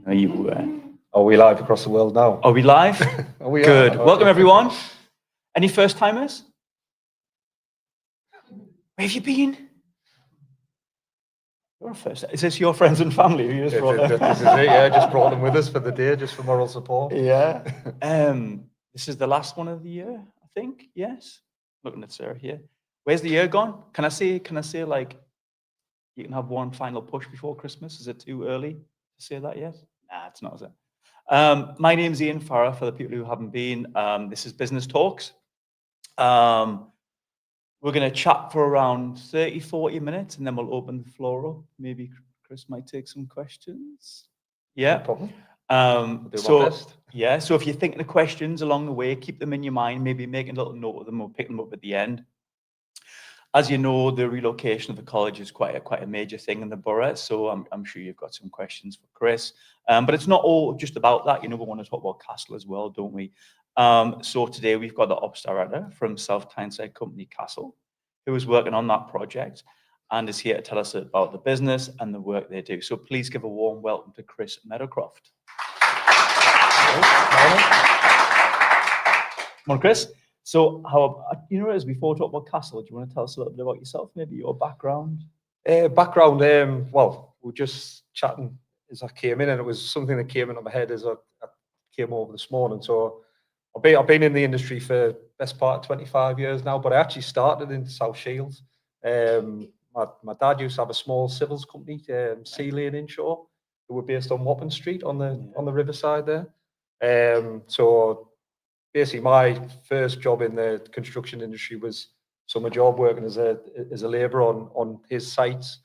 Are you? Are we live across the world now? Are we live? We Good. are. Welcome, everyone. Any first timers? Where have you been? You're a first. Is this your friends and family who you just brought them? This is it. Yeah, just brought them with us for the day, just for moral support. Yeah. This is the last one of the year, I think. Yes. Looking at Sarah here. Where's the year gone? Can I say like you can have one final push before Christmas? Is it too early to say that yet? Nah, it's not, is it? My name's Ian Farrer, for the people who haven't been. This is Business Talks. We're going to chat for around 30, 40 minutes, and then we'll open the floor up. Maybe Chris might take some questions. Yeah. No problem. So if you're thinking of questions along the way, keep them in your mind, maybe make a little note of them or pick them up at the end. As you know, the relocation of the college is quite a major thing in the borough, so I'm sure you've got some questions for Chris. But it's not all just about that. You know, we want to talk about Castle as well, don't we? So today we've got the ops director from South Tyneside company Castle, who is working on that project and is here to tell us about the business and the work they do. So please give a warm welcome to Chris Meadowcroft. Come on, Chris. So as before we talk about Castle, do you want to tell us a little bit about yourself, maybe your background? Well, we were just chatting as I came in, and it was something that came into my head as I came over this morning. So I've been in the industry for best part of 25 years now, but I actually started in South Shields. My dad used to have a small civils company, Sea Lane Inshore, who were based on Wapping Street on the riverside there. So basically, my first job in the construction industry was summer job working as a labourer on his sites.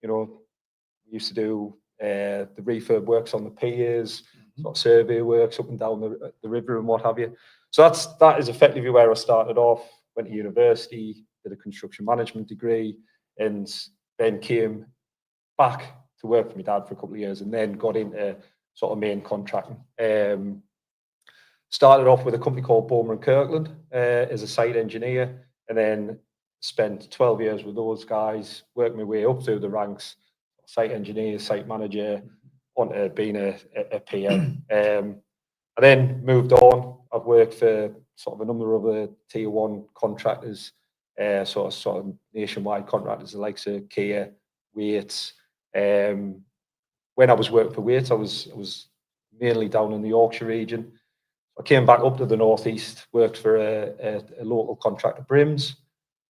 You know, we used to do the refurb works on the piers, sort of survey works up and down the river and what have you. So that is effectively where I started off. Went to university, did a construction management degree, and then came back to work for my dad for a couple of years, and then got into sort of main contracting. Started off with a company called Boldon and Kirkland as a site engineer, and then spent 12 years with those guys, worked my way up through the ranks, site engineer, site manager, onto being a PM. I then moved on. I've worked for sort of a number of other tier one contractors, sort of nationwide contractors, the likes of Kia, Waits. When I was working for Waits, I was mainly down in the Yorkshire region. I came back up to the northeast, worked for a local contractor, Brims,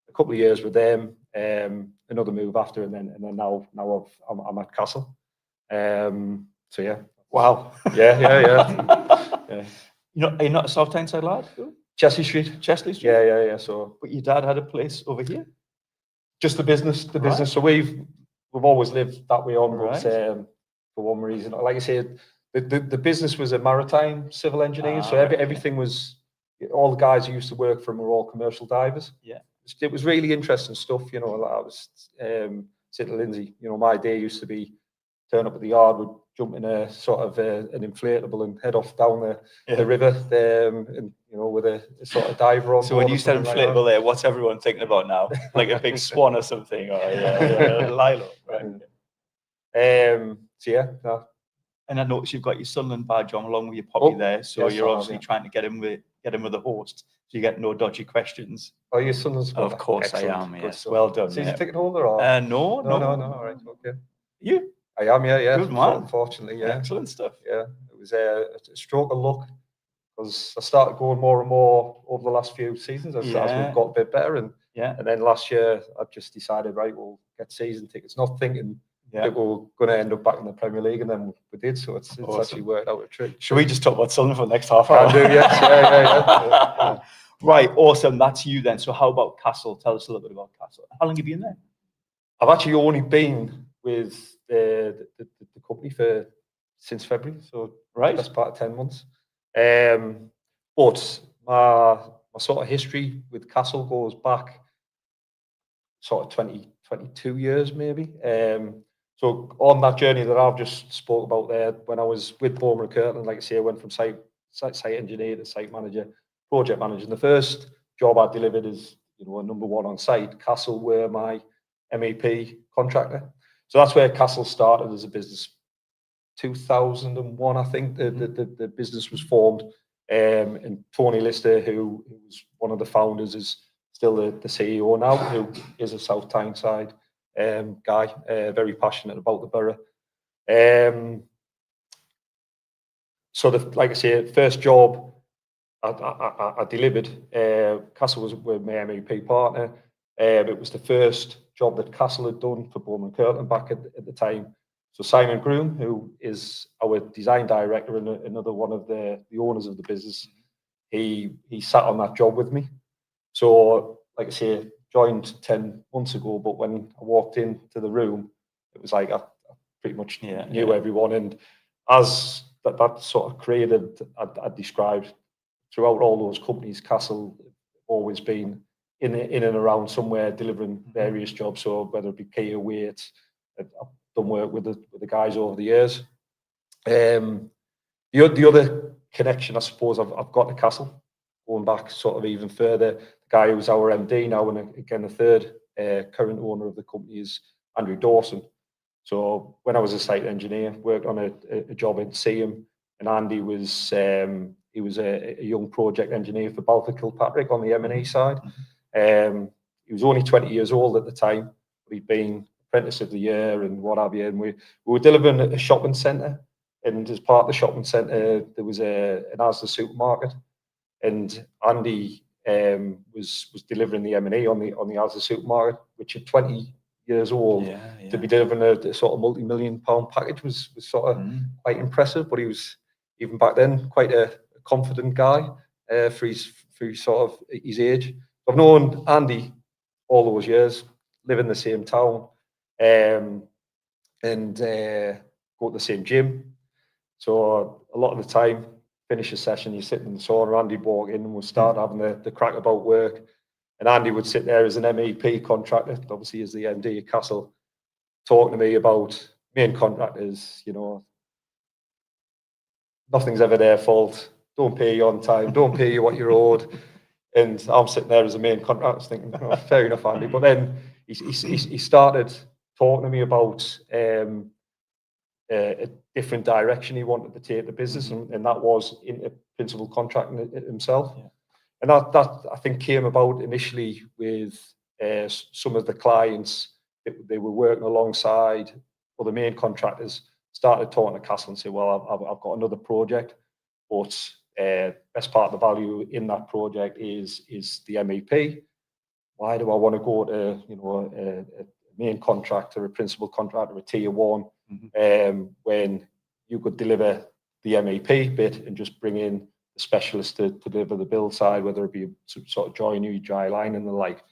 a couple of years with them, another move after, and then now I'm at Castle. So yeah. Wow. Yeah. Are you not a South Tyneside lad? Chesley Street. Yeah. So, but your dad had a place over here. Just the business. Right. So we've always lived that way onwards. Right. For one reason, like I said, the business was a maritime civil engineering, so everything was, all the guys who used to work for them were all commercial divers. Yeah, it was really interesting stuff. You know, I was saying to Lindsay, you know, my day used to be turn up at the yard, would jump in a sort of an inflatable and head off down the river, and you know, with a sort of diver on. So when you said inflatable like there, what's everyone thinking about now? Like a big swan or something, or a lilo, right? So yeah. No. And I noticed you've got your Sunderland badge on along with your poppy there, so yes, you're obviously trying to get him with the host, so you get no dodgy questions. Oh, your Sunderland's got of course. Excellent. I am. Yes, well done. So you ticket holder or? No. All right, okay. You? I am. Yeah. Good man. Unfortunately, yeah. Excellent stuff. Yeah, it was a stroke of luck because I started going more and more over the last few seasons as we've got a bit better, and then last year I just decided, right, we'll get season tickets, not thinking that we're going to end up back in the Premier League, and then we did. So it's awesome. Actually worked out a trick. Should we just talk about Sunderland for the next half hour? I do, yes. Yeah. Right, awesome. That's you then. So how about Castle? Tell us a little bit about Castle. How long have you been there? I've actually only been with the company since February, so that's about 10 months. But my sort of history with Castle goes back sort of 22 years maybe. So on that journey that I've just spoke about there, when I was with Boldon and Kirkland, like I say, I went from site engineer to site manager, project manager. And the first job I delivered as, you know, a number one on site. Castle were my MEP contractor. So that's where Castle started as a business. 2001, I think the business was formed. And Tony Lister, who was one of the founders, is still the CEO now, who is a South Tyneside guy, very passionate about the borough. So, like I say, first job I delivered, Castle were my MEP partner. It was the first job that Castle had done for Bowman Curtin back at the time. So Simon Groom, who is our design director and another one of the owners of the business, he sat on that job with me. So, like I say, joined 10 months ago, but when I walked into the room, it was like I pretty much knew everyone. And as that sort of created, I described throughout all those companies, Castle always been in and around somewhere delivering various jobs. So whether it be key or weights, I've done work with the guys over the years. The other connection, I suppose, I've got to Castle, going back sort of even further. The guy who's our MD now, and again the third current owner of the company, is Andrew Dawson. So when I was a site engineer, worked on a job in Seaham, and Andy was he was a young project engineer for Balfour Kilpatrick on the M&E side. He was only 20 years old at the time, but he'd been apprentice of the year and what have you. And we were delivering a shopping centre, and as part of the shopping centre, there was an Asda supermarket, and Andy was delivering the M&E on the Asda supermarket, which at 20 years old to be delivering a sort of multi-million-pound package was sort of quite impressive. But he was, even back then, quite a confident guy for his sort of his age. I've known Andy all those years, live in the same town, and go to the same gym. So a lot of the time, finish a session, you're sitting in the sauna, Andy walk in and we'll start having the crack about work. And Andy would sit there as an MEP contractor, obviously as the MD of Castle, talking to me about main contractors, you know, nothing's ever their fault, don't pay you on time, don't pay you what you're owed. And I'm sitting there as a main contractor thinking, oh, fair enough, Andy. But then he started talking to me about a different direction he wanted to take the business, and that was into principal contracting himself. And that I think came about initially with some of the clients that they were working alongside, or the main contractors started talking to Castle and say, well, I've got another project, but best part of the value in that project is the MEP. Why do I want to go to, you know, a main contractor, a principal contractor, a tier one, when you could deliver the MEP bit and just bring in the specialist to deliver the build side, whether it be some sort of joinery, dry line and the like.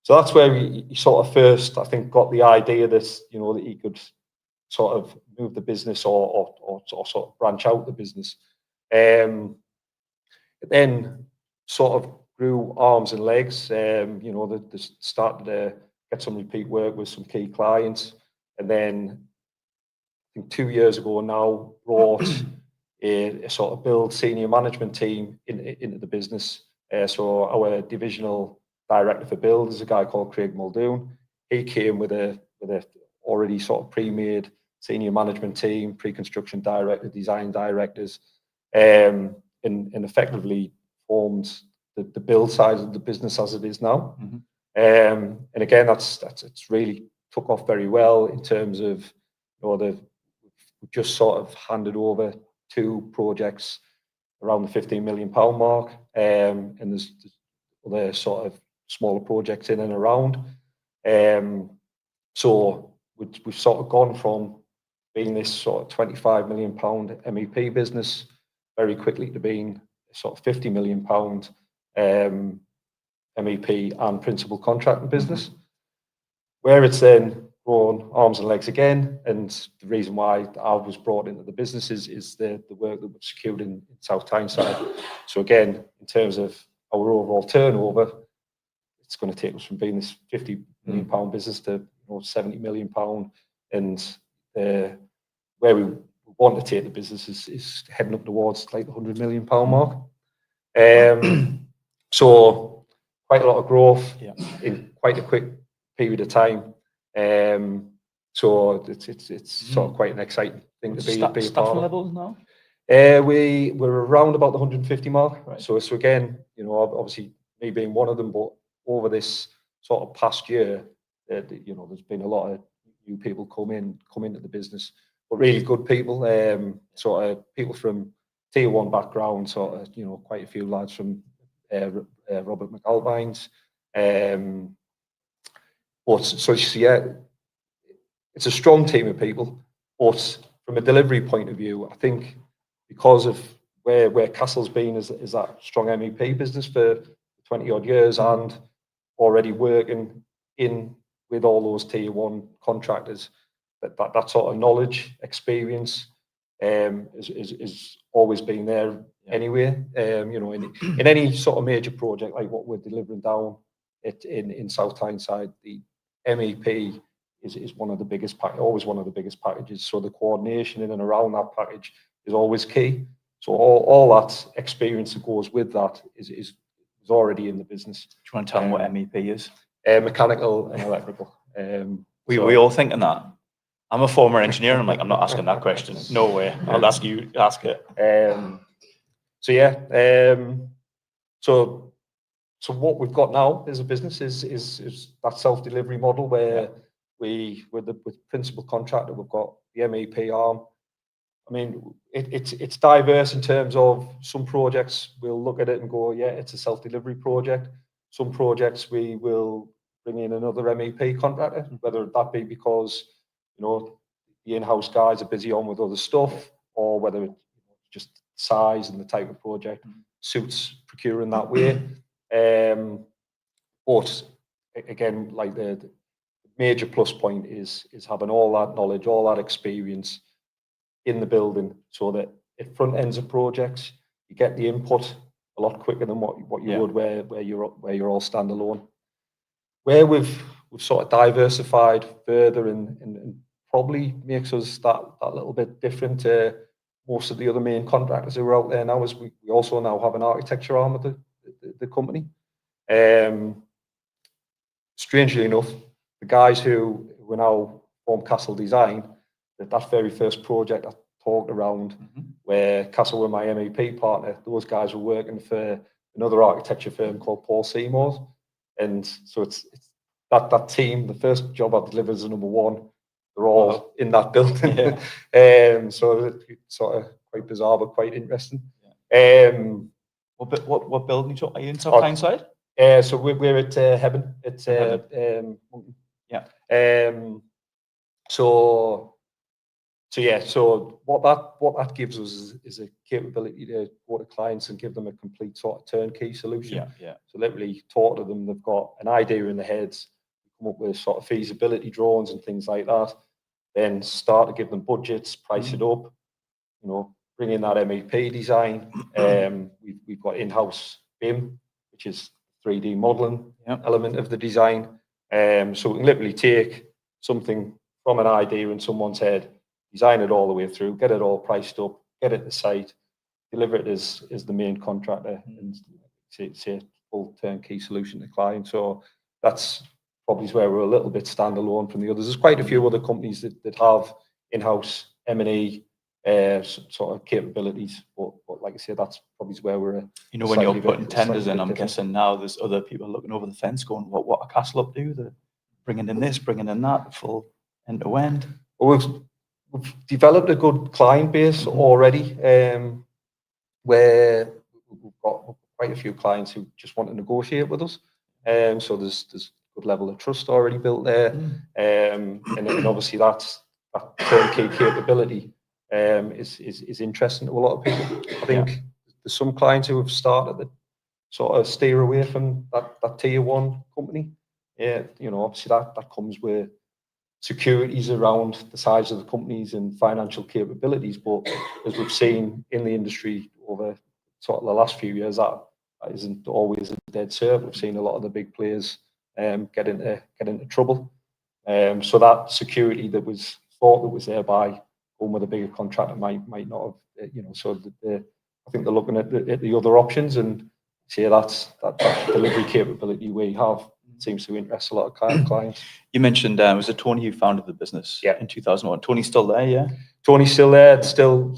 So that's where he sort of first, I think, got the idea that, you know, that he could sort of move the business or sort of branch out the business. It then sort of grew arms and legs. You know, they started to get some repeat work with some key clients, and then I think 2 years ago now brought a sort of build senior management team into the business. So our divisional director for build is a guy called Craig Muldoon. He came with a already sort of pre-made senior management team, pre-construction director, design directors, and effectively formed the build side of the business as it is now. And again, it's really took off very well in terms of, you know, we've just sort of handed over 2 projects around the £15 million mark, and there's other sort of smaller projects in and around. So we've sort of gone from being this sort of £25 million MEP business very quickly to being sort of £50 million MEP and principal contracting business, where it's then grown arms and legs again. And the reason why I was brought into the business is the work that we've secured in South Tyneside. So again, in terms of our overall turnover, it's going to take us from being this £50 million business to, you know, £70 million. And where we want to take the business is heading up towards like the £100 million mark. So quite a lot of growth in quite a quick period of time. So it's sort of quite an exciting thing What's to be the a part staffing of. levels now? We're around about the 150 mark. Right. So again, you know, obviously me being one of them, but over this sort of past year, you know, there's been a lot of new people come into the business, but really good people, sort of people from tier one background, sort of, you know, quite a few lads from Robert McAlpine's. But so yeah, it's a strong team of people, but from a delivery point of view, I think because of where Castle's been is that strong MEP business for 20 odd years and already working in with all those tier one contractors, that sort of knowledge, experience is always been there anyway. You know, in any sort of major project like what we're delivering down in South Tyneside, the MEP is one of the biggest always one of the biggest packages. So the coordination in and around that package is always key. So all that experience that goes with that is already in the business. Do you want to tell them what MEP is? Mechanical and electrical. We all thinking that. I'm a former engineer, and I'm like, I'm not asking that question. No way. I'll ask you. Ask it. So yeah. So what we've got now as a business is that self-delivery model where with the principal contractor, we've got the MEP arm. I mean, it's diverse in terms of some projects we'll look at it and go, yeah, it's a self-delivery project. Some projects we will bring in another MEP contractor, whether that be because, you know, the in-house guys are busy on with other stuff, or whether it's just size and the type of project suits procuring that way. But again, like the major plus point is having all that knowledge, all that experience in the building, so that at front ends of projects you get the input a lot quicker than what you would where you're all standalone. Where we've sort of diversified further and probably makes us that little bit different to most of the other main contractors who are out there now is we also now have an architecture arm of the company. Strangely enough, the guys who now form Castle Design, that very first project I talked around, where Castle were my MEP partner, those guys were working for another architecture firm called Paul Seymour's, and so it's that team. The first job I delivered as a number one, they're all in that building. So it's sort of quite bizarre but quite interesting. What building are you in South Tyneside? So we're at Hebburn. It's So what that gives us is a capability to go to clients and give them a complete sort of turnkey solution. So literally talk to them. They've got an idea in their heads, come up with sort of feasibility drawings and things like that. Then start to give them budgets, price it up. You know, bring in that MEP design. We've got in-house BIM, which is 3D modeling element of the design. So we can literally take something from an idea in someone's head, design it all the way through, get it all priced up, get it to site, deliver it as the main contractor, and say a full turnkey solution to client. So that's probably where we're a little bit standalone from the others. There's quite a few other companies that have in-house M&E sort of capabilities, but like I said, that's probably where we're. You know, when you're putting tenders in, I'm guessing now there's other people looking over the fence, going, "What a Castle up do? They're bringing in this, bringing in that, full end to end." Well, we've developed a good client base already, where we've got quite a few clients who just want to negotiate with us. So there's a good level of trust already built there, and obviously that turnkey capability is interesting to a lot of people. I think there's some clients who have started to sort of steer away from that tier one company. You know, obviously that comes with securities around the size of the companies and financial capabilities. But as we've seen in the industry over sort of the last few years, that isn't always a dead cert. We've seen a lot of the big players get into trouble. So that security that was thought that was there by going with a bigger contractor might not have, you know. So I think they're looking at the other options, and say that delivery capability we have seems to interest a lot of clients. You mentioned it was Tony who founded the business in 2001. Tony's still there, yeah? Tony's still there, still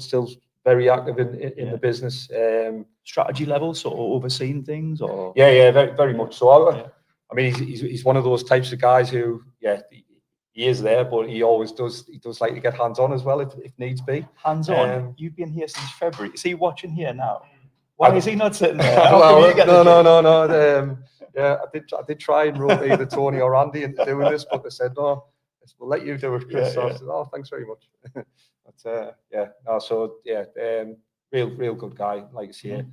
very active in the business. Strategy level, sort of overseeing things, or very, very much so. I mean, he's one of those types of guys who, he is there, but he always does. He does like to get hands on as well, if needs be. Hands on. You've been here since February. Is he watching here now? Why is he not sitting there? Well, no. Yeah, I did try and rope either Tony or Andy into doing this, but they said no. We'll let you do it, Chris. So I said, oh, thanks very much. Real good guy, like I say.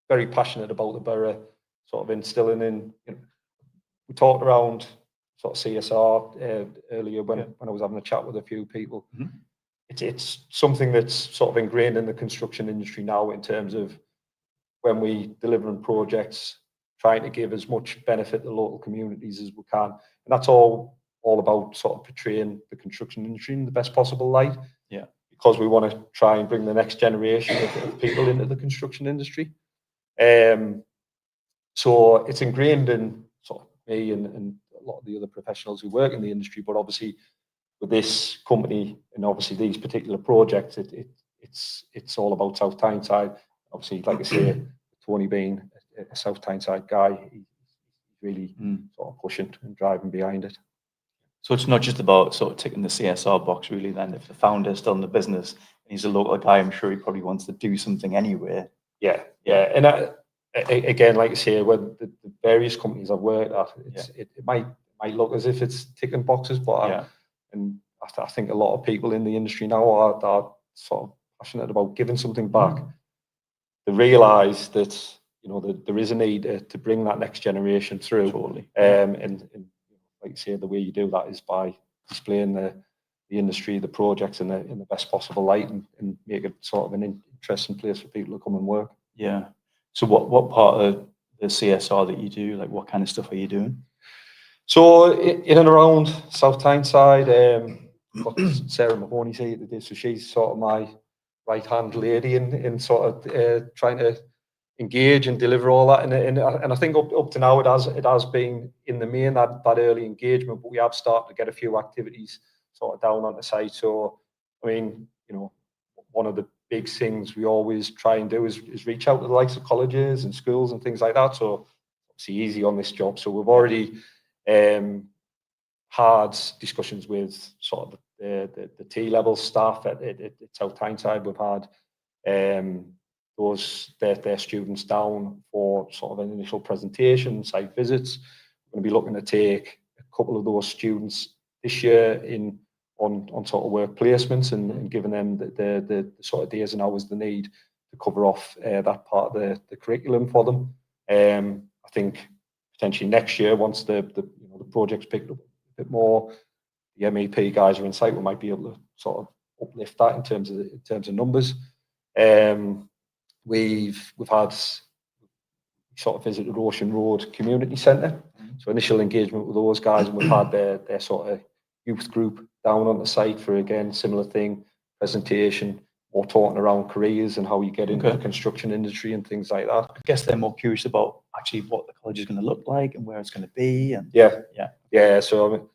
Very passionate about the borough, sort of instilling in. We talked around sort of CSR earlier when I was having a chat with a few people. It's something that's sort of ingrained in the construction industry now, in terms of when we delivering projects, trying to give as much benefit to local communities as we can. And that's all about sort of portraying the construction industry in the best possible light. Yeah. Because we want to try and bring the next generation of people into the construction industry. So it's ingrained in sort of me and a lot of the other professionals who work in the industry, but obviously with this company and obviously these particular projects, it's all about South Tyneside. Obviously, like I say, Tony being a South Tyneside guy, he's really sort of pushing and driving behind it. So it's not just about sort of ticking the CSR box, really. Then, if the founder's still in the business and he's a local guy, I'm sure he probably wants to do something anyway. Yeah. And again, like I say, when the various companies I've worked at, it might look as if it's ticking boxes, but I think a lot of people in the industry now are sort of passionate about giving something back. They realise that that there is a need to bring that next generation through. Totally. And like you say, the way you do that is by displaying the industry, the projects in the best possible light, and make it sort of an interesting place for people to come and work. Yeah. So what part of the CSR that you do, like what kind of stuff are you doing? So in and around South Tyneside, got Sarah Mahoney's here today, so she's sort of my right-hand lady in sort of trying to engage and deliver all that. And I think up to now it has been in the main that early engagement, but we have started to get a few activities sort of down on the site. So I mean, one of the big things we always try and do is reach out to the likes of colleges and schools and things like that. So obviously easy on this job. So we've already had discussions with sort of the T-level staff at South Tyneside. We've had their students down for sort of an initial presentation, site visits. We're going to be looking to take a couple of those students this year on sort of work placements and giving them the sort of days and hours they need to cover off that part of the curriculum for them. I think potentially next year, once the project's picked up a bit more, the MEP guys are in sight, we might be able to sort of uplift that in terms of numbers. We've had sort of visited Ocean Road Community Centre, so initial engagement with those guys, and we've had their sort of youth group down on the site for, again, similar thing, presentation, or talking around careers and how you get into the construction industry and things like that. I guess they're more curious about actually what the college is going to look like and where it's going to be. And So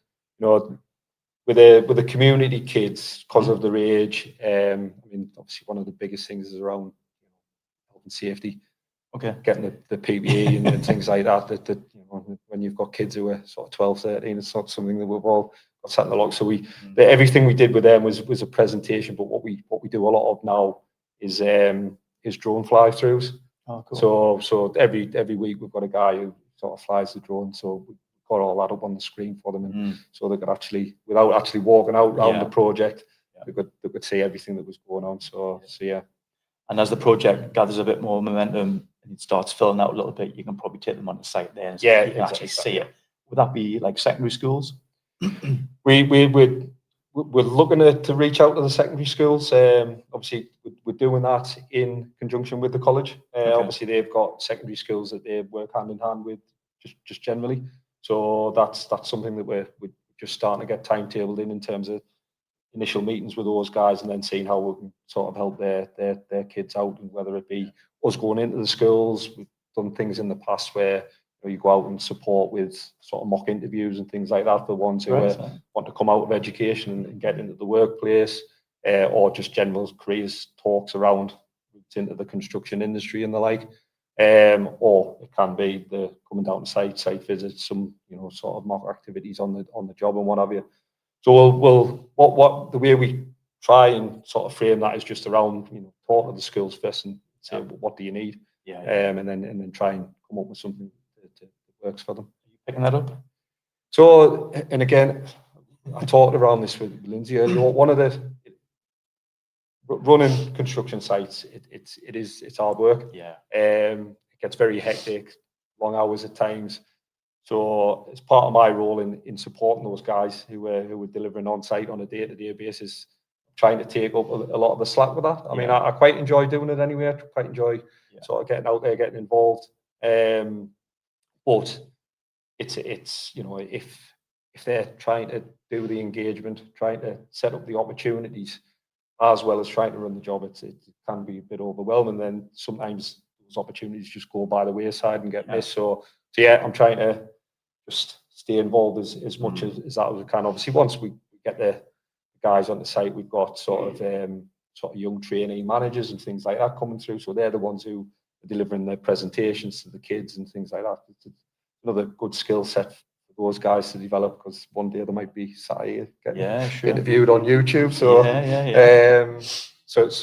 with the community kids, because of their age, I mean, obviously one of the biggest things is around health and safety. Getting the PPE and things like that. That when you've got kids who are sort of 12, 13, it's not something that we've all got set in the log. So everything we did with them was a presentation. But what we do a lot of now is drone fly-throughs. Oh, cool. So every week we've got a guy who sort of flies the drone. So we've got all that up on the screen for them, and so they could actually, without actually walking out around the project, they could see everything that was going on. So yeah. And as the project gathers a bit more momentum and it starts filling out a little bit, you can probably take them on the site there and you can actually see it. Would that be like secondary schools? We're looking to reach out to the secondary schools. Obviously, we're doing that in conjunction with the college. Obviously, they've got secondary schools that they work hand in hand with, just generally. So that's something that we're just starting to get timetabled in terms of initial meetings with those guys, and then seeing how we can sort of help their kids out, and whether it be us going into the schools, done things in the past where you go out and support with sort of mock interviews and things like that for ones who want to come out of education and get into the workplace, or just general careers talks around into the construction industry and the like. Or it can be the coming down to site visits, some sort of mock activities on the job and what have you. So what the way we try and sort of frame that is just around talk to the schools first and say what do you need, and then try and come up with something that works for them. Are you picking that up? So, and again, I talked around this with Lindsay earlier. One of the running construction sites, it's hard work. Yeah. It gets very hectic, long hours at times. So it's part of my role in supporting those guys who were delivering on site on a day-to-day basis, trying to take up a lot of the slack with that. I mean, I quite enjoy doing it anyway. I quite enjoy sort of getting out there, getting involved. But it's if they're trying to do the engagement, trying to set up the opportunities, as well as trying to run the job, it can be a bit overwhelming. Then sometimes those opportunities just go by the wayside and get missed. So yeah, I'm trying to just stay involved as much as that as we can. Obviously, once we get the guys on the site, we've got sort of young trainee managers and things like that coming through. So they're the ones who are delivering the presentations to the kids and things like that. It's another good skill set for those guys to develop, because one day they might be sat here getting interviewed on YouTube. So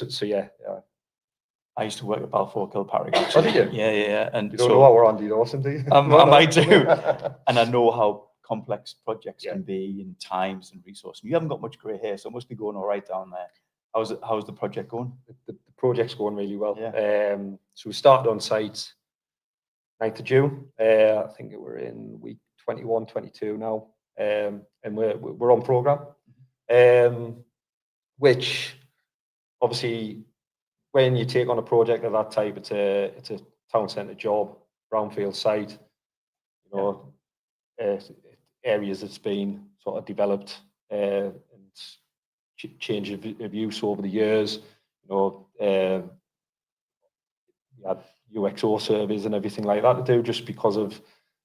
so yeah. I used to work at Balfour Kilpatrick. Oh, did you? Yeah. And you don't know what we're on, do you, Dawson, do you? I might do. And I know how complex projects can be in times and resources. You haven't got much grey hair, so it must be going all right down there. How's the project going? The project's going really well. So we started on site 9th of June. I think we're in week 21, 22 now, and we're on programme. Which obviously, when you take on a project of that type, it's a town centre job, brownfield site, areas that's been sort of developed and change of use over the years. We had UXO surveys and everything like that to do, just because of the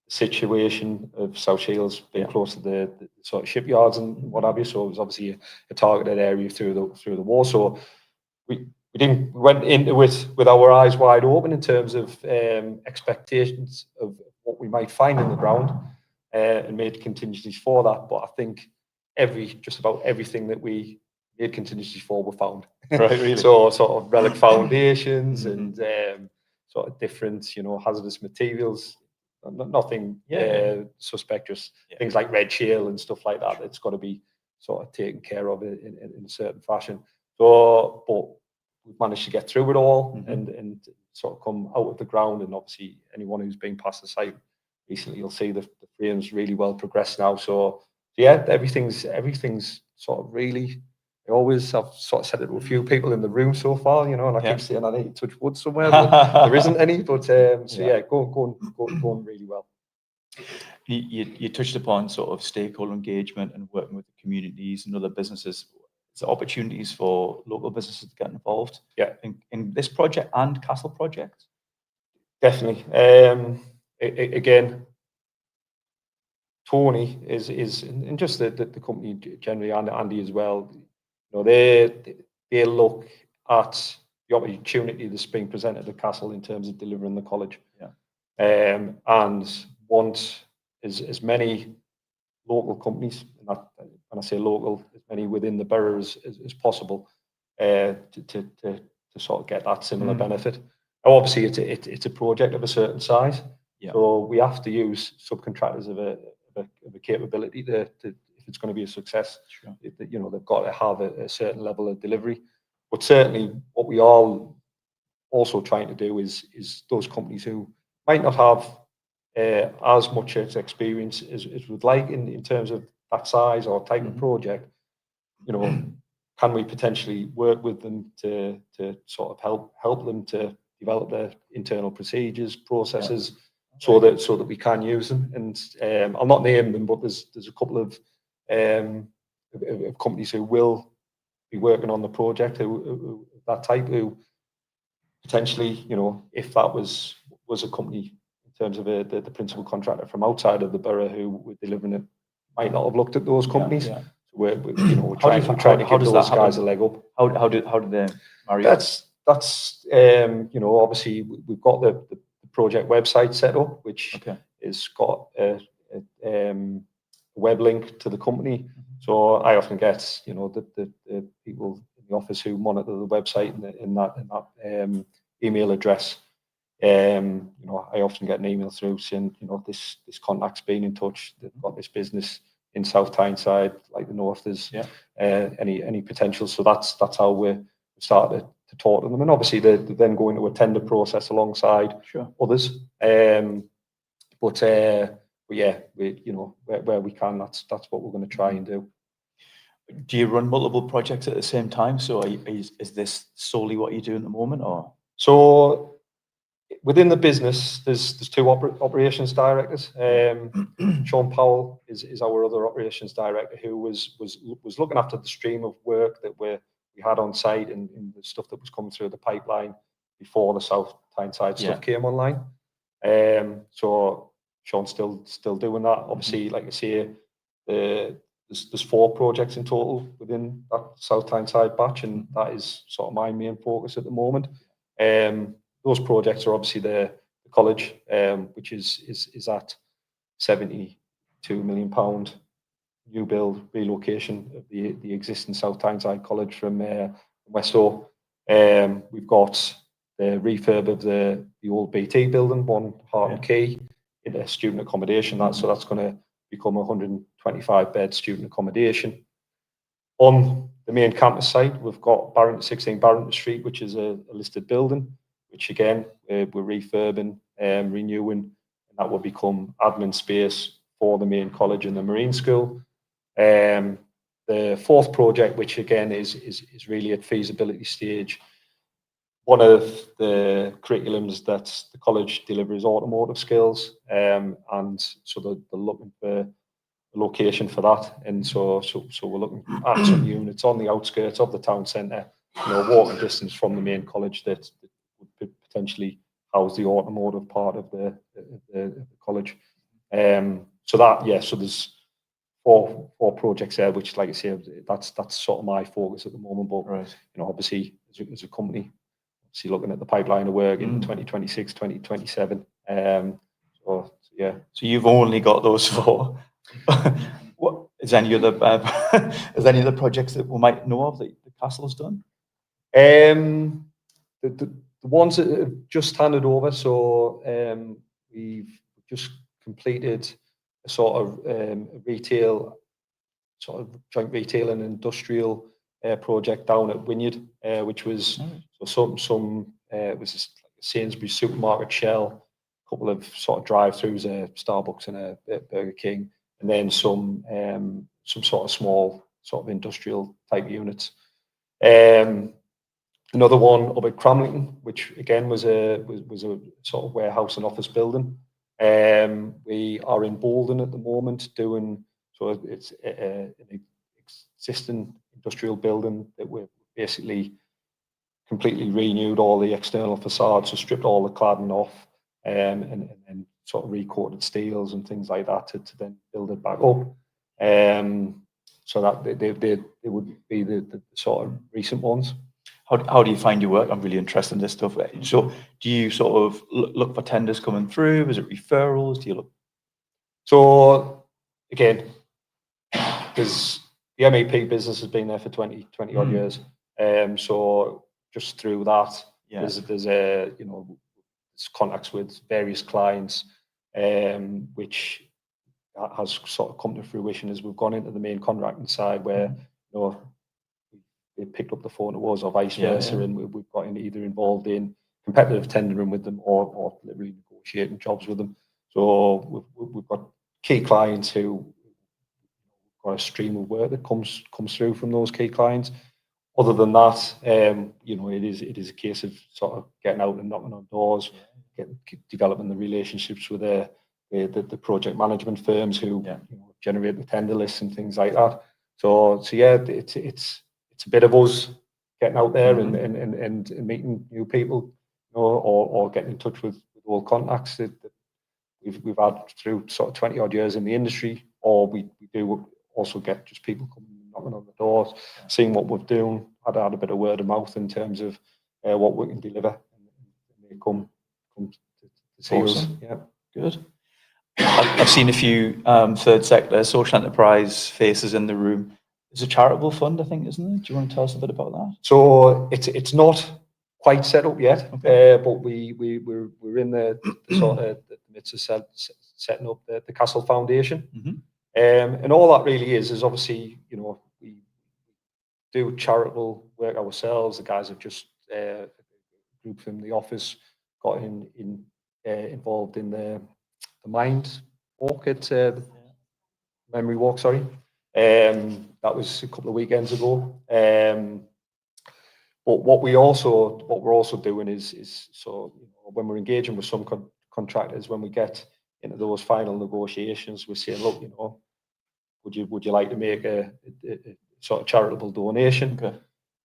situation of South Shields being close to the sort of shipyards and what have you. So it was obviously a targeted area through the war. So we went into it with our eyes wide open in terms of expectations of what we might find in the ground, and made contingencies for that. But I think just about everything that we made contingencies for were found. Right, really. So sort of relic foundations and sort of different, hazardous materials. Nothing suspect, just things like red shale and stuff like that. It's got to be sort of taken care of in a certain fashion. So, but we've managed to get through it all and sort of come out of the ground. And obviously, anyone who's been past the site recently, you'll see the frame's really well progressed now. So yeah, everything's sort of really. I've sort of said it to a few people in the room so far, and I keep saying I need to touch wood somewhere, but there isn't any. But going really well. You touched upon sort of stakeholder engagement and working with the communities and other businesses. Is there opportunities for local businesses to get involved? Yeah, in this project and Castle project? Definitely. Again, Tony is and just the company generally, and Andy as well. They look at the opportunity that's being presented at Castle in terms of delivering the college, and want as many local companies, and when I say local, as many within the borough as possible, to sort of get that similar benefit. Now, obviously, it's a project of a certain size, so we have to use subcontractors of a capability to if it's going to be a success. They've got to have a certain level of delivery. But certainly, what we are also trying to do is those companies who might not have as much experience as we'd like in terms of that size or type of project, can we potentially work with them to sort of help them to develop their internal procedures, processes, so that we can use them. And I'll not name them, but there's a couple of companies who will be working on the project who that type, who potentially, if that was was a company in terms of the principal contractor from outside of the borough who were delivering it, might not have looked at those companies. Yeah. So we're trying to give those guys a leg up. How did they marry? That's obviously we've got the project website set up, which is got a web link to the company. So I often get the people in the office who monitor the website in that email address. I often get an email through saying this contact's been in touch. They've got this business in South Tyneside, like the north. There's any potential. So that's how we started to talk to them, and obviously they then go into a tender process alongside others. But yeah, where we can, that's what we're going to try and do. Do you run multiple projects at the same time? So is this solely what you do at the moment, or? So within the business, there's two operations directors. Sean Powell is our other operations director, who was looking after the stream of work that we had on site and the stuff that was coming through the pipeline before the South Tyneside stuff came online. So Sean's still doing that. Obviously, like I say, there's 4 projects in total within that South Tyneside batch, and that is sort of my main focus at the moment. Those projects are obviously the college, which is at £72 million new build relocation of the existing South Tyneside College from Westoe. We've got the refurb of the old BT building, One Heart and Key, into student accommodation. So that's going to become a 125 bed student accommodation. On the main campus site, we've got 16 Barrington Street, which is a listed building, which again we're refurbing, renewing, and that will become admin space for the main college and the marine school. The 4th project, which again is really at feasibility stage, one of the curriculums that the college delivers automotive skills, and so they're looking for a location for that, and so we're looking at some units on the outskirts of the town centre, walking distance from the main college that would potentially house the automotive part of the college. So there's four projects there, which, like I say, that's sort of my focus at the moment. But obviously, as a company, obviously looking at the pipeline of work in 2026, 2027. So you've only got those 4. What is any other projects that we might know of that the castle's done? The ones that have just handed over. So we've just completed a sort of retail, sort of joint retail and industrial project down at Wynyard, which was it was just like a Sainsbury's supermarket shell, a couple of sort of drive-throughs, a Starbucks and a Burger King, and then some sort of small sort of industrial type units. Another one up at Cramlington, which again was a sort of warehouse and office building. We are in Boldon at the moment doing, so it's an existing industrial building that we've basically completely renewed all the external facades, so stripped all the cladding off, and then sort of recoated steels and things like that to then build it back up. So that they would be the sort of recent ones. How do you find your work? I'm really interested in this stuff. So do you sort of look for tenders coming through? Is it referrals? Do you look? So again, because the MEP business has been there for 20 odd years. So just through that, there's contacts with various clients, which has sort of come to fruition as we've gone into the main contracting side, where they picked up the phone to us or vice versa, and we've got either involved in competitive tendering with them or literally negotiating jobs with them. So we've got key clients who got a stream of work that comes through from those key clients. Other than that, it is a case of sort of getting out and knocking on doors, developing the relationships with the project management firms who generate the tender lists and things like that. So yeah, it's a bit of us getting out there and meeting new people, or getting in touch with old contacts that we've had through sort of 20 odd years in the industry, or we do also get just people coming knocking on the doors, seeing what we're doing. Had a bit of word of mouth in terms of what we can deliver, and they come to see us. Yeah, good. I've seen a few third sector social enterprise faces in the room. It's a charitable fund, I think, isn't it? Do you want to tell us a bit about that? So it's not quite set up yet, Okay. but we're in the sort of the midst of setting up the Castle Foundation. And all that really is obviously, you know, we do charitable work ourselves. The guys have just a group from the office got involved in the Mind Walk at Memory Walk, sorry. That was a couple of weekends ago. But what we're also doing is so, you know, when we're engaging with some contractors, when we get into those final negotiations, we're saying, look, you know, would you like to make a sort of charitable donation? Okay.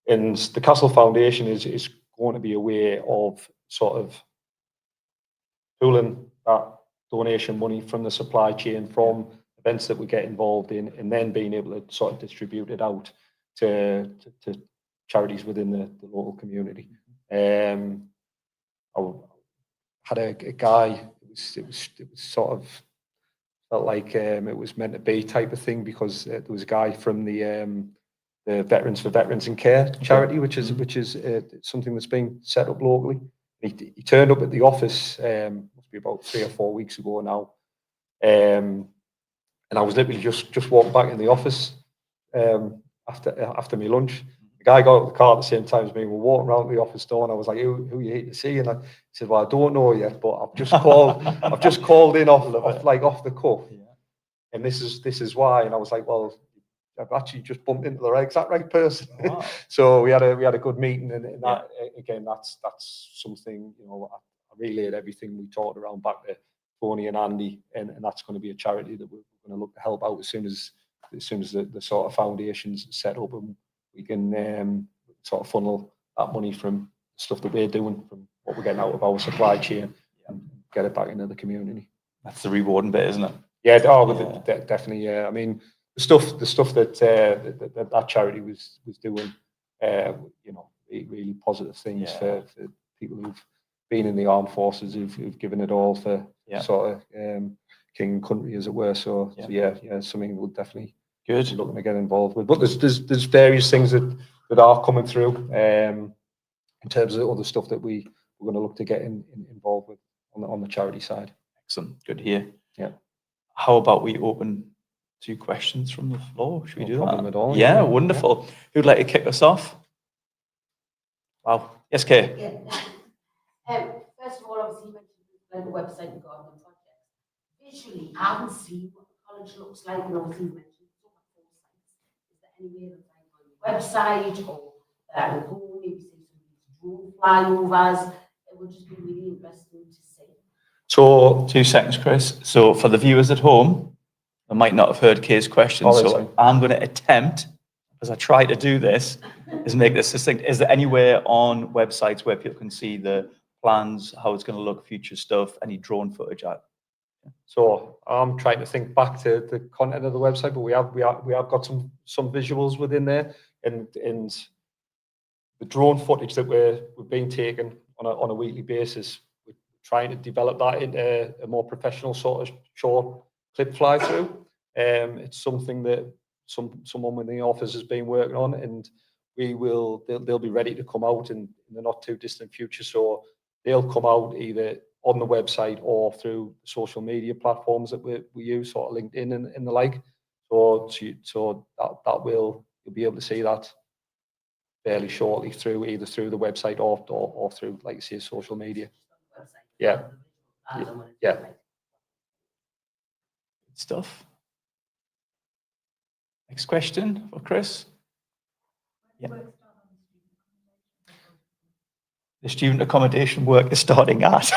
And the Castle Foundation is going to be a way of sort of pooling that donation money from the supply chain, from events that we get involved in, and then being able to sort of distribute it out to charities within the local community. I had a guy. It was sort of felt like it was meant to be type of thing, because there was a guy from the Veterans for Veterans in Care charity, which is something that's been set up locally. He turned up at the office, must be about 3 or 4 weeks ago now, and I was literally just walking back in the office after my lunch. The guy got out of the car at the same time as me. We're walking around the office door, and I was like, "Who you here to see?" And he said, "Well, I don't know yet, but I've just called in off the cuff, and this is why." And I was like, "Well, I've actually just bumped into the exact right person." Wow. So we had a good meeting, and that again, that's something, you know, I relayed everything we talked around back to Tony and Andy, and that's going to be a charity that we're going to look to help out as soon as the sort of foundation's set up, and we can sort of funnel that money from stuff that we're doing, from what we're getting out of our supply chain, and get it back into the community. That's the rewarding bit, isn't it? Yeah, definitely. Yeah, I mean, the stuff that that charity was doing, you know, really positive things for people who've been in the armed forces, who've given it all for sort of king and country, as it were. So something we'll definitely be looking to get involved with. But there's various things that are coming through in terms of other stuff that we're going to look to get involved with on the charity side. Excellent, good to hear. Yeah. How about we open to questions from the floor? Should we do that? No problem at all. Yeah, wonderful. Yeah. Who'd like to kick us off? Wow. Yes, Kay. First of all, obviously you mentioned the website regarding the project. Visually, I haven't seen what the college looks like, and obviously you mentioned it's all four sites. Is there any way that I can on your website, or that I would go maybe see some of these drone flyovers? It would just be really interesting to see. So 2 seconds, Chris. So for the viewers at home, I might not have heard Kay's question, so I'm going to attempt, as I try to do this, is make this succinct. Is there anywhere on websites where people can see the plans, how it's going to look, future stuff, any drone footage out? So I'm trying to think back to the content of the website, but we have got some visuals within there, and the drone footage that we're being taken on a weekly basis. We're trying to develop that into a more professional sort of short clip fly through. It's something that someone within the office has been working on, and they'll be ready to come out in the not too distant future. So they'll come out either on the website or through social media platforms that we use, sort of LinkedIn and the like. So that you'll be able to see that fairly shortly either through the website or through, like you say, social media. Yeah. Yeah. Good stuff. Next question for Chris. Yeah. The student accommodation work is starting at.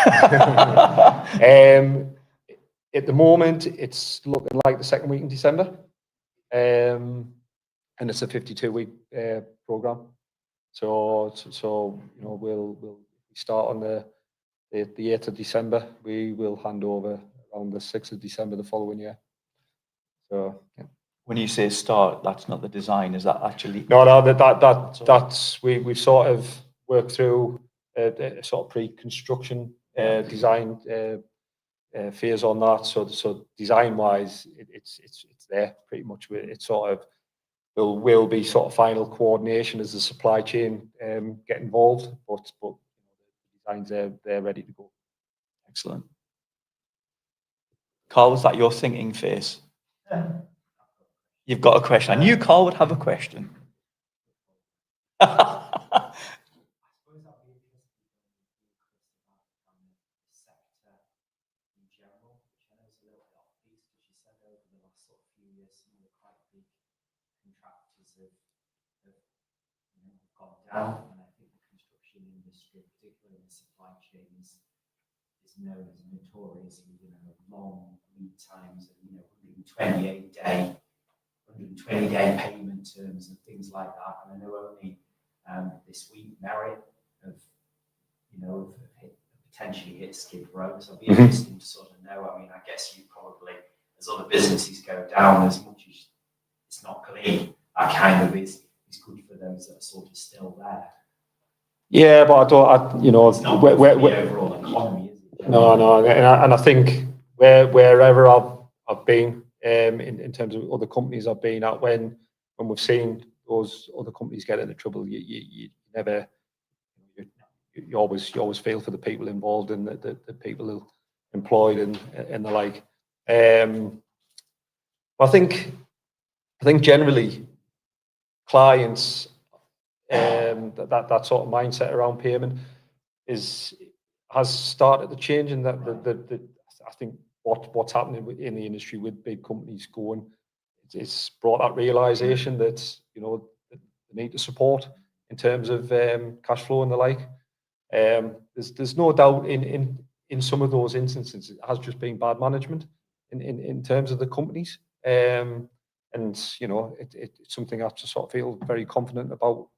At the moment, it's looking like the second week in December, and it's a 52-week program. So you know, we'll start on the the 8th of December. We will hand over around the 6th of December the following year. So, yeah. When you say start, that's not the design, is that actually? No, that's we've sort of worked through a sort of pre-construction design phase on that. So design-wise, it's there pretty much. It's sort of will be sort of final coordination as the supply chain get involved, but the designs they're ready to go. Excellent. Carl, was that your thinking face? You've got a question. I knew Carl would have a question. Down, and I think the construction industry, particularly in the supply chain, is known as notoriously, long lead times and 120 day payment terms and things like that. And I know only this week Merit have potentially hit skid row. So it'll be interesting to sort of know. I mean, I guess you probably, as other businesses go down, as much as it's not clean, that kind of is good for those that are sort of still there. Yeah, but It's not good for the overall economy, is it? No, and I think wherever I've been in terms of other companies I've been at, when we've seen those other companies get into trouble, you never, you always feel for the people involved and the people who employed and the like. I think generally clients that sort of mindset around payment has started to change, and that I think what's happening in the industry with big companies going, it's brought that realization that they need to support in terms of cash flow and the like. There's no doubt in some of those instances it has just been bad management in terms of the companies. And it's something I have to sort of feel very confident about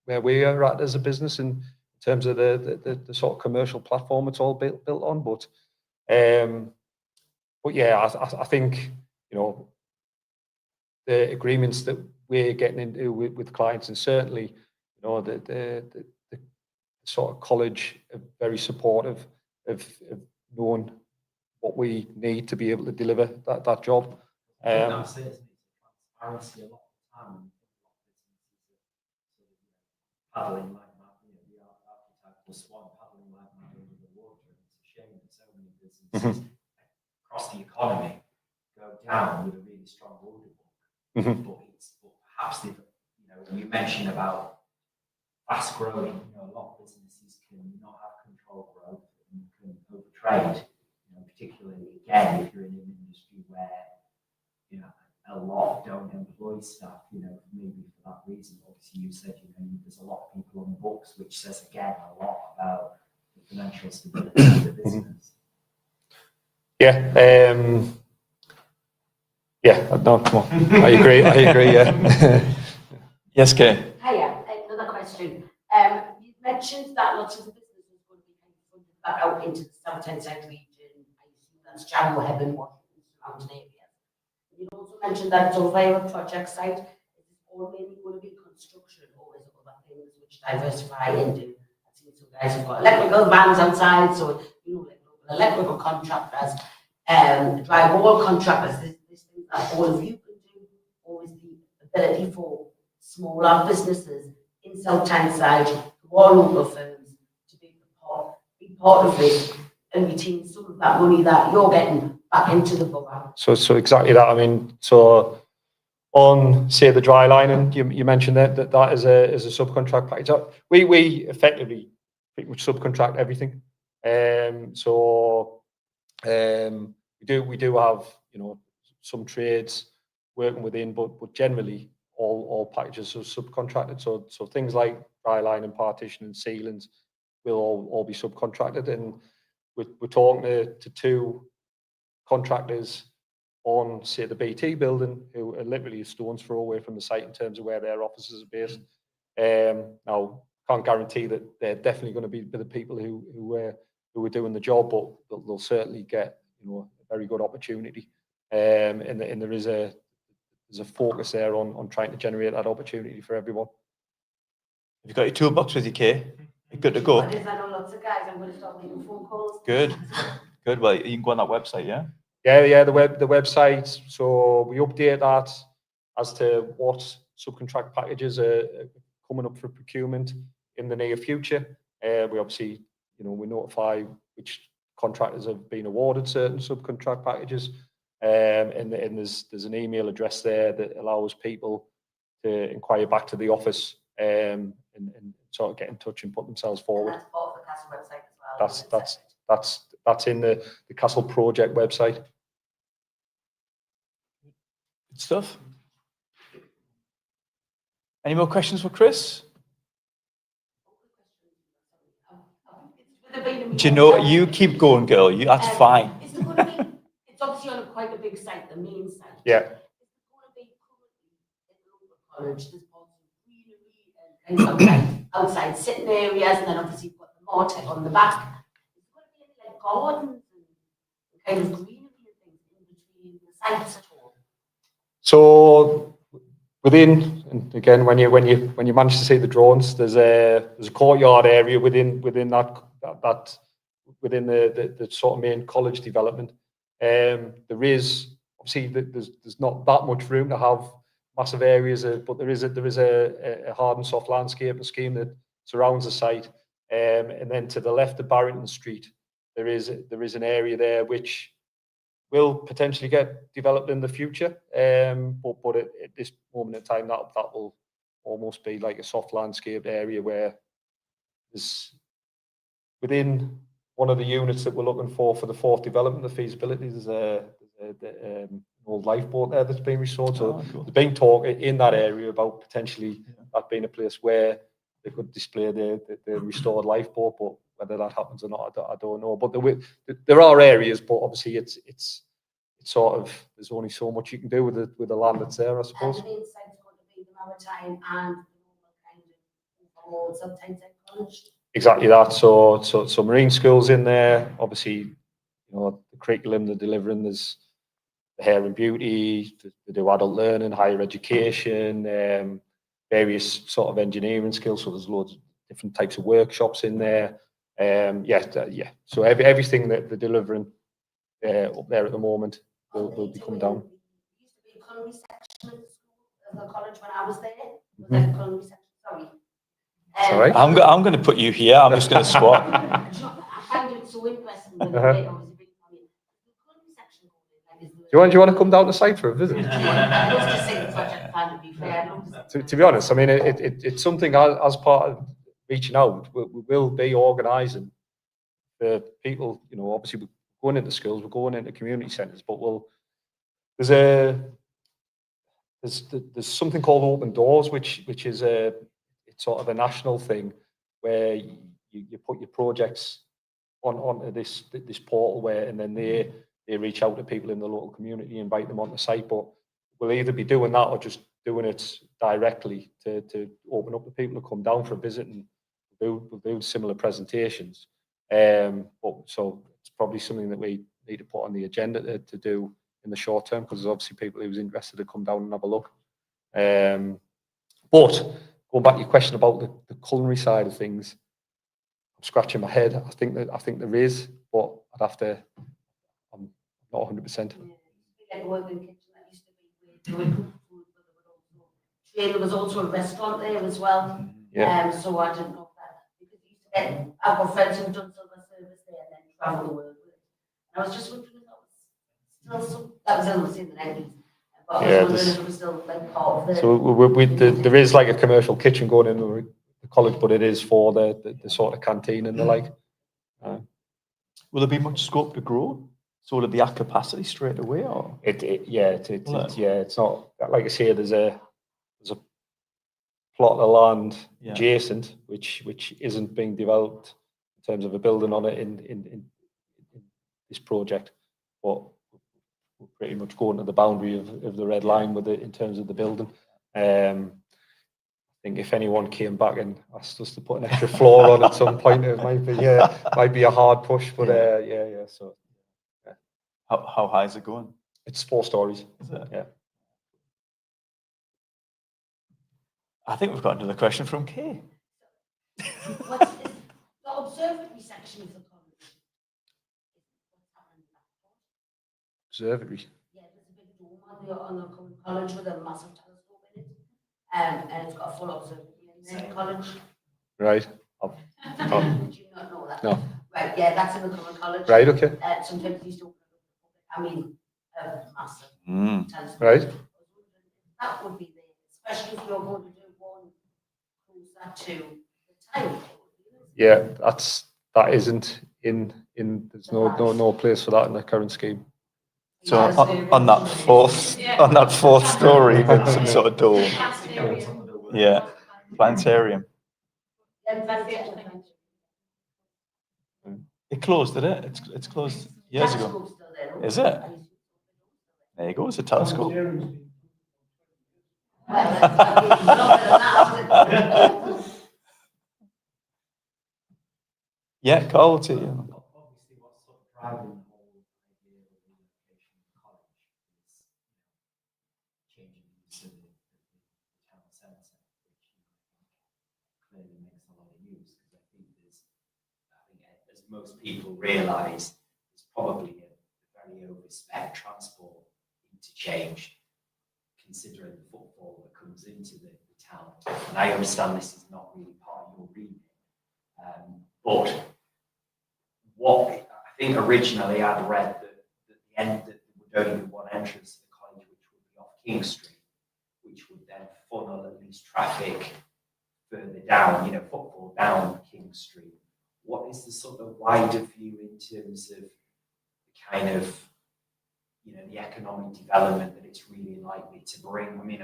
where we are at as a business in terms of the sort of commercial platform it's all built on. But yeah, I think the agreements that we're getting into with clients, and certainly the sort of college are very supportive of knowing what we need to be able to deliver that job. That's it, isn't it? Transparency a lot of the time. Paddling like that, the archetypal swan paddling like that over the water. It's a shame that so many businesses across the economy go down with a really strong order book. But perhaps when you mention about fast growing, a lot of businesses can not have control growth and can overtrade. Particularly again, if you're in an industry where a lot don't employ staff, maybe for that reason. Obviously, you said there's a lot of people on the books, which says again a lot about the financial stability of the business. Yeah, no, come on. I agree. Yeah. Yes, Kay. Hiya, another question. You mentioned that lots of the business is going to be funded back out into the South Tyneside region. I assume that's Glasgow, Hebburn, Washington, surrounding areas. You also mentioned that it's all via a project site. Is it all mainly going to be construction, or is it other things which diversify into? I see some guys have got electrical vans outside, so like electrical contractors, drywall contractors. This thing that all of you can do, or is the ability for smaller businesses in South Tyneside, who are local firms, to be part of it and retain some of that money that you're getting back into the borough? So exactly that. I mean, so on, say, the dry lining, you mentioned that is a subcontract package. We effectively pretty much subcontract everything. We do have some trades working within, but generally all packages are subcontracted. So things like dry lining, partition, and ceilings will all be subcontracted. And we're talking to two contractors on, say, the BT building, who are literally a stone's throw away from the site in terms of where their offices are based. Now, can't guarantee that they're definitely going to be the people who who are doing the job, but they'll certainly get, you know, a very good opportunity. And there's a focus there on trying to generate that opportunity for everyone. Have you got your toolbox with you, Kay? You're good to go. It is, I know lots of guys, I'm going to start making phone calls. Good. Good. Well, you can go on that website, yeah? Yeah, the website. So we update that as to what subcontract packages are coming up for procurement in the near future. We obviously, you know, we notify which contractors have been awarded certain subcontract packages. And there's an email address there that allows people to inquire back to the office and sort of get in touch and put themselves forward. And that's off the Castle website as well. That's in the Castle project website. Good stuff. Any more questions for Chris? Do you know, you keep going, girl. That's fine. Is there going to be, it's obviously on quite a big site, the main site. Yeah. Is there going to be currently in the local college, there's lots of greenery and kind of outside sitting areas, and then obviously you've got the Martech on the back. Is there going to be any like gardens and kind of greenery and things in between the sites at all? So within, and again, when you manage to see the drones, there's a courtyard area within that within the sort of main college development. There is obviously there's not that much room to have massive areas, but there is a hard and soft landscaping scheme that surrounds the site. And then to the left of Barrington Street, there is an area there which will potentially get developed in the future. But at this moment in time, that will almost be like a soft landscaped area where there's within one of the units that we're looking for the fourth development, the feasibility, there's an old lifeboat there that's been restored. So cool. there's been talk in that area about potentially that being a place where they could display the restored lifeboat, but whether that happens or not, I don't know. But there are areas, but obviously it's sort of, there's only so much you can do with the land that's there, I suppose. And the main site's going to be the maritime and the normal kind of overall South Tyneside College. Exactly that. So marine schools in there. Obviously, you know, the curriculum they're delivering. There's the hair and beauty. They do adult learning, higher education, various sort of engineering skills. So there's loads of different types of workshops in there. Yeah. So everything that they're delivering up there at the moment will be coming down. There used to be a culinary section at the school, the college when I was there. Was there a culinary section? Sorry. Sorry? I'm going to put you here. I'm just going to swap. I find it so interesting that they obviously bring on in. The culinary section. Do you want to come down to site for a visit? I was just saying the project plan, to be fair. To be honest, I mean, it's something as part of reaching out, we will be organising for people, you know, obviously we're going into schools, we're going into community centres, but there's something called Open Doors, which is it's sort of a national thing where you put your projects onto this portal where, and then they reach out to people in the local community, invite them onto site. But we'll either be doing that or just doing it directly to open up to people to come down for a visit, and we'll do similar presentations. But so it's probably something that we need to put on the agenda to do in the short term, because there's obviously people who's interested to come down and have a look. But going back to your question about the culinary side of things, I'm scratching my head. I think there is, but I'd have to. I'm not 100%. Like a working kitchen that used to be where they would cook food, but there was also a restaurant there as well. Yeah. So I didn't know that, because you used to get, I've got friends who've done silver service there and then travel the world with it. And I was just wondering if that was still that was obviously in the 90s. But I was wondering if it was still like part of the. So there is like a commercial kitchen going in the college, but it is for the sort of canteen and the like. Will there be much scope to grow? So will it be at capacity straight away, or? It's not, like I say, there's a plot of land adjacent which isn't being developed in terms of a building on it in this project, but we're pretty much going to the boundary of the red line with it in terms of the building. I think if anyone came back and asked us to put an extra floor on at some point, it might be a hard push. But yeah. So How high is it going? it's 4 stories. Is it? Yeah. I think we've got another question from Kay. What's the observatory section of the college? What's happening in that part? Observatory. Yeah, there's a big dome on the common college with a massive telescope in it. And it's got a full observatory in the college. Right. Did you not know that? No. Right, yeah, that's in the common college. Right. Okay. Sometimes these don't, I mean, massive telescope. Right. That would be there, especially if you're going to do one closer to the town. Yeah, that isn't in. There's no place for that in the current scheme. So on that fourth story, there's some sort of dome. Yeah, planetarium. It closed, did it? It's closed years ago. Is it? There you go. It's a telescope. Yeah, Carl, to you. Obviously, what's sort of driving the whole idea of relocation in college is changing the use of the town centre, which clearly makes a lot of use, because I think as most people realise, there's probably a very overspec transport interchange, considering the footfall that comes into the town. And I understand this is not really part of your remit, but what I think originally I'd read that there would only be one entrance to the college, which would be off King Street, which would then funnel at least traffic further down, footfall down King Street. What is the sort of wider view in terms of the kind of, the economic development that it's really likely to bring? I mean,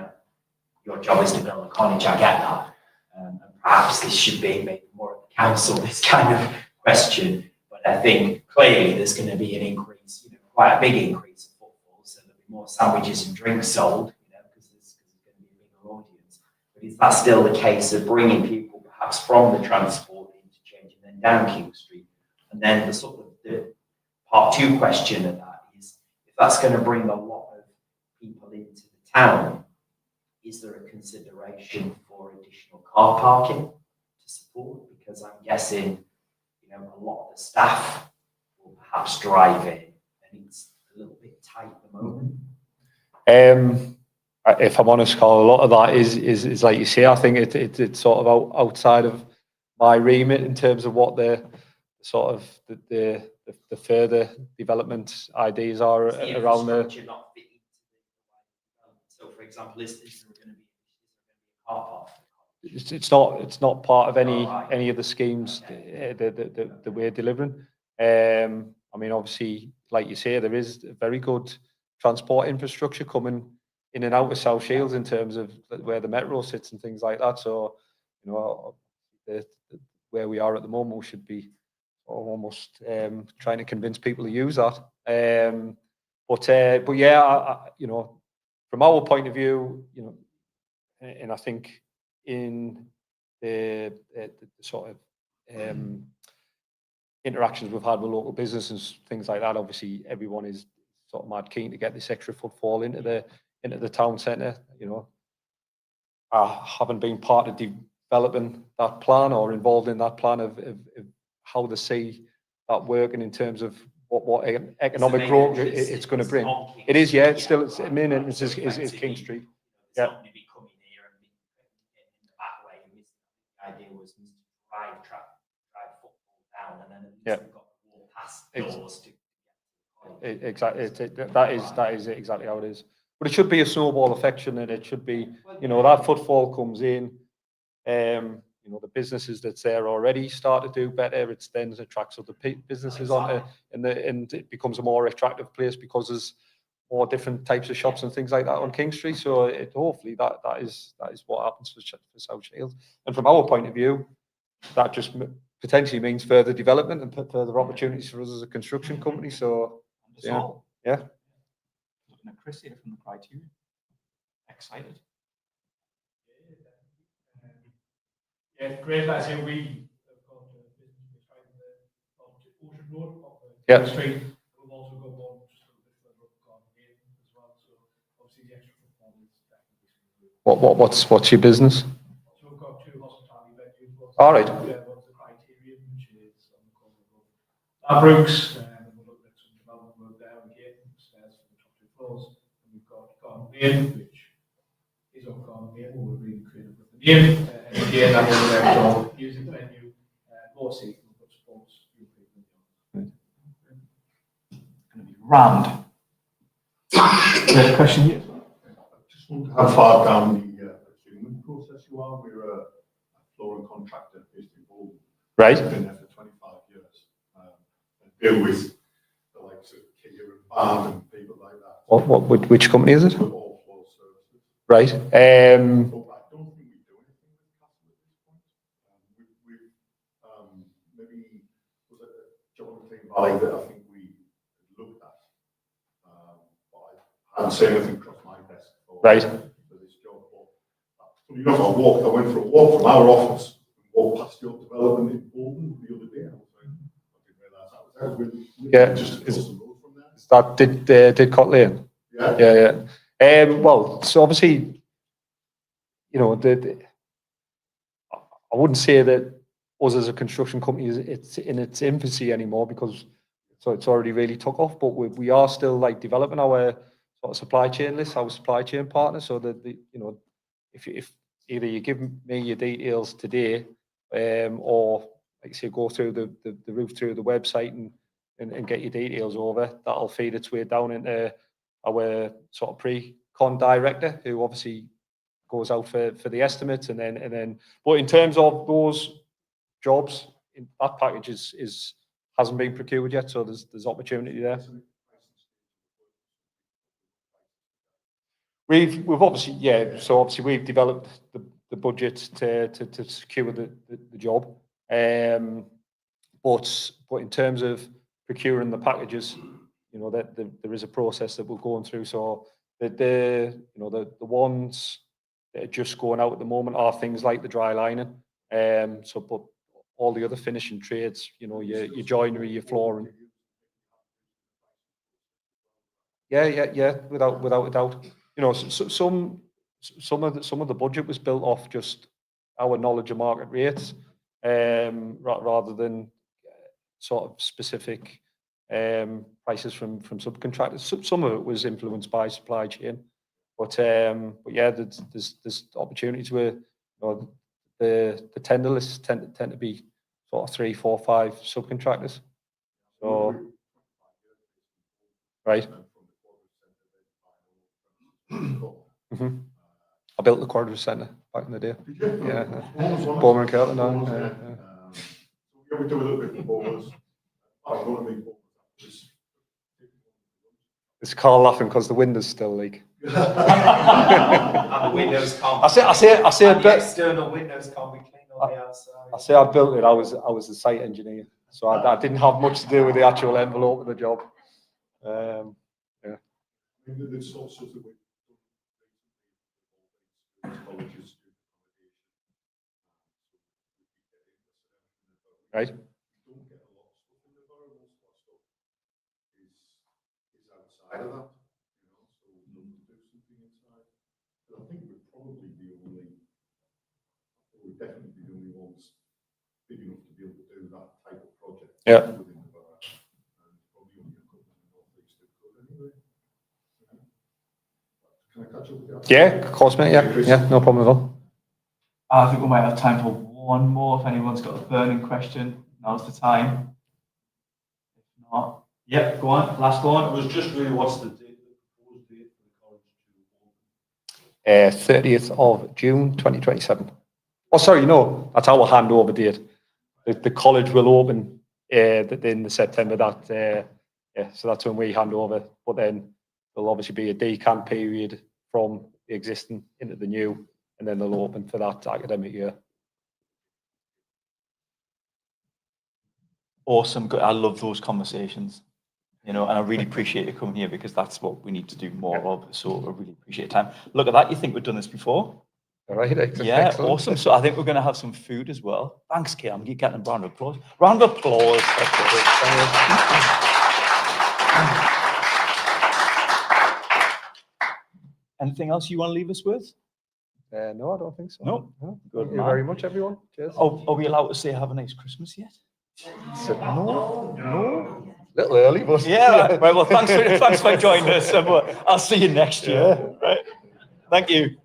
your job is to build a college, I get that. And perhaps this should be maybe more of the council, this kind of question. But I think clearly there's going to be an increase, quite a big increase in footfall. So there'll be more sandwiches and drinks sold, because there's going to be a bigger audience. But is that still the case of bringing people perhaps from the transport interchange and then down King Street? And then the sort of the part 2 question of that is, if that's going to bring a lot of people into the town, is there a consideration for additional car parking to support? Because I'm guessing, a lot of the staff will perhaps drive in, and it's a little bit tight at the moment. If I'm honest, Carl, a lot of that is like you say. I think it's sort of outside of my remit in terms of what the sort of the further development ideas are around the. So, for example, is there going to be a car park? It's not part of any of the schemes that we're delivering. I mean, obviously, like you say, there is very good transport infrastructure coming in and out of South Shields in terms of where the metro sits and things like that. So, where we are at the moment, we should be almost trying to convince people to use that. But yeah, from our point of view, and I think in the sort of interactions we've had with local businesses, things like that, obviously everyone is sort of mad keen to get this extra footfall into the town centre. I haven't been part of developing that plan or involved in that plan of how to see that working in terms of what economic growth it's going to bring. It is, yeah. It's still, it's main entrance is King Street. Yeah. The idea was to drive football down, and then at least we've got to walk past doors to get to the college. That is exactly how it is. But it should be a snowball effect, and it should be, that footfall comes in, the businesses that's there already start to do better. It then attracts other businesses onto, and it becomes a more attractive place because there's more different types of shops and things like that on King Street. So hopefully that is what happens for South Shields. And from our point of view, that just potentially means further development and further opportunities for us as a construction company. So yeah. Looking at Chris here from the Criterion. Excited. Yeah, great. As in, we have got a business behind the Ocean Road off the Yeah. street. We've also got one just a little bit further up Garden Lane as well. So obviously the extra footfall is definitely something. What's your business? So we've got 2 hospitality venues. All right. One's the Criterion, which is on the corner of Labrooks, and we're looking at some development work there again, upstairs for the top 2 floors. And we've got Garden Lane, which is on Garden Lane. We're really creative with the name. And again, that will there for music venue, more seating, but sports, Going to be rammed. There's a question here. Just wonder how far down the procurement process you are. We're a flooring contractor based in Boldon. Right. Been there for 25 years. And deal with the likes of Kia and Barn and people like that. Which company is it? With all floor services. Right. But I don't think we do anything with Castle at this point. Maybe was it Jonathan Valley that I think we looked at. But I haven't seen anything cross my desk for this job. But funny enough, I went for a walk from our office and walked past your development in Boldon the other day. And I was like, I didn't realise that was Yeah, just across the road from there. Is that did Cot Lane? Yeah. Yeah. Well, so obviously, you know, I wouldn't say that us as a construction company it's in its infancy anymore because it's already really took off. But we are still like developing our sort of supply chain list, our supply chain partners, so that you know, if either you give me your details today, or like say go through the route through the website and get your details over, that'll feed its way down into our sort of pre-con director, who obviously goes out for the estimates, and then. But in terms of those jobs, that package hasn't been procured yet, so there's opportunity there. We've obviously so obviously we've developed the budget to secure the job, but in terms of procuring the packages, you know that there is a process that we're going through. So the ones that are just going out at the moment are things like the dry lining, but all the other finishing trades, you know, your joinery, your flooring. Yeah, without a doubt. You know, some of the budget was built off just our knowledge of market rates, rather than sort of specific prices from subcontractors. Some of it was influenced by supply chain, but yeah, there's opportunities where, you know, the tender lists tend to be sort of 3, 4, 5 subcontractors. So right. I built the Quarter Centre back in the day. Yeah. Bowman and Kirtland. We do a little bit of bowlers. It's Carl laughing because the windows still leak. And the windows can't. I say and the external windows can't be cleaned on the outside. I say I built it. I was the site engineer, so I didn't have much to do with the actual envelope of the job. Yeah. There's all sorts of colleges. Right. We don't get a lot of stuff in the borough. Most of our stuff is outside of that, you know, so we don't do something inside. But I think we'd probably be we'd definitely be the only ones big enough to be able to do that type of project. Yeah. Within the borough. And probably only a couple of North East that could anyway. Can I catch up with you? Yeah, of course, mate. Yeah, no problem at all. I think we might have time for one more. If anyone's got a burning question, now's the time. If not, yep, go on. Last one. It was just really what's the date, the proposed date for the college to open? 30th of June 2027. Oh, sorry, no, that's our handover date. The college will open in the September. So that's when we hand over. But then there'll obviously be a decant period from the existing into the new, and then they'll open for that academic year. Awesome. Good. I love those conversations, you know, and I really appreciate you coming here because that's what we need to do more of. So I really appreciate your time. Look at that. You think we've done this before? All right, Yeah, excellent. awesome. So I think we're going to have some food as well. Thanks, Kim. You're getting a round of applause. Round of applause. Anything else you want to leave us with? No, I don't think so. No? Good Thank you man. very much, everyone. Cheers. Oh, are we allowed to say have a nice Christmas yet? Said no. Little early, but Yeah, right. Well, thanks for joining us. I'll see you next year. Right. Thank you.